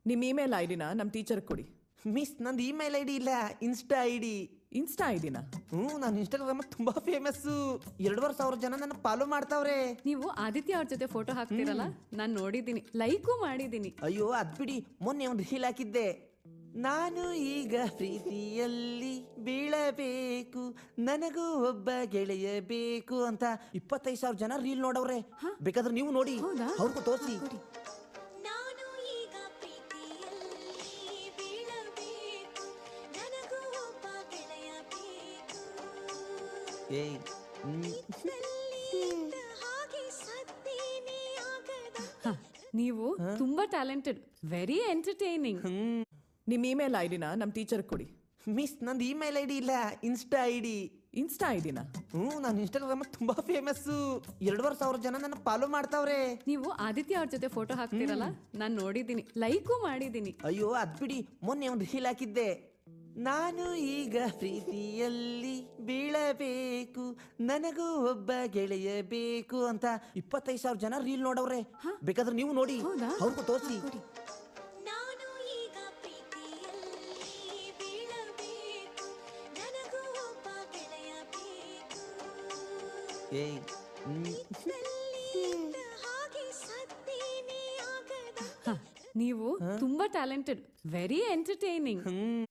ನಿಮ್ಮ ಇಮೇಲ್ ಐಡಿನ ನಮ್ಮ ಟೀಚರ್ ಕೊಡಿ. ಮಿಸ್ ನಂದು ಇಮೇಲ್ ಐಡಿ ಇಲ್ಲ, ಇನ್ಸ್ಟಾ ಐಡಿ. ಇನ್ಸ್ಟಾ ಐಡಿನ? ನಾನು ಇನ್ಸ್ಟಾಗ್ರಾಮ್ ತುಂಬಾ ಫೇಮಸ್ಸು. 2,500 ಜನ ನನ್ನ ಫಾಲೋ ಮಾಡ್ತಾವ್ರೆ. ನೀವು ಆದಿತ್ಯ ಅವ್ರ ಜೊತೆ ಫೋಟೋ ಹಾಕ್ತಿರಲ್ಲ, ನಾನು ನೋಡಿದ್ದೀನಿ, ಲೈಕು ಮಾಡಿದ್ದೀನಿ. ಅಯ್ಯೋ ಅದ್ ಬಿಡಿ, ಮೊನ್ನೆ ಒಂದು ರೀಲ್ ಹಾಕಿದ್ದೆ. ನಾನು ಈಗ ಪ್ರೀತಿಯಲ್ಲಿ ಬೀಳಬೇಕು, ನನಗೂ ಒಬ್ಬ ಗೆಳೆಯ ಬೇಕು ಅಂತ 25,000 ಜನ ರೀಲ್ ನೋಡವ್ರೆ. ಬೇಕಾದ್ರೆ ನೀವು ನೋಡಿ, ಅವ್ರಿಗೂ ತೋರಿಸಿ. ನೀವು ತುಂಬಾ ಟ್ಯಾಲೆಂಟೆಡ್, ವೆರಿ ಎಂಟರ್ಟೈನಿಂಗ್. ನಿಮ್ಮ ಇಮೇಲ್ ಐಡಿನ ನಮ್ಮ ಟೀಚರ್ ಕೊಡಿ. ಮಿಸ್ ನಂದು ಇಮೇಲ್ ಐಡಿ ಇಲ್ಲ, ಇನ್ಸ್ಟಾ ಐಡಿ. ಇನ್ಸ್ಟಾ ಐಡಿನ? ನಾನು ಇನ್ಸ್ಟಾಗ್ರಾಮ್ ತುಂಬಾ ಫೇಮಸ್ಸು. 2,500 ಜನ ನನ್ನ ಫಾಲೋ ಮಾಡ್ತಾವ್ರೆ. ನೀವು ಆದಿತ್ಯ ಅವ್ರ ಜೊತೆ ಫೋಟೋ ಹಾಕ್ತಿರಲ್ಲ, ನಾನು ನೋಡಿದ್ದೀನಿ, ಲೈಕು ಮಾಡಿದ್ದೀನಿ. ಅಯ್ಯೋ ಅದ್ ಬಿಡಿ, ಮೊನ್ನೆ ಒಂದು ರೀಲ್ ಹಾಕಿದ್ದೆ. ನಾನು ಈಗ ಪ್ರೀತಿಯಲ್ಲಿ ಬೀಳಬೇಕು, ನನಗೂ ಒಬ್ಬ ಗೆಳೆಯ ಬೇಕು ಅಂತ 25,000 ಜನ ರೀಲ್ ನೋಡವ್ರೆ. ಬೇಕಾದ್ರೆ ನೀವು ನೋಡಿ, ಅವ್ರಿಗೂ ತೋರಿಸಿ. ನೀವು ತುಂಬಾ ಟ್ಯಾಲೆಂಟೆಡ್, ವೆರಿ ಎಂಟರ್ಟೈನಿಂಗ್.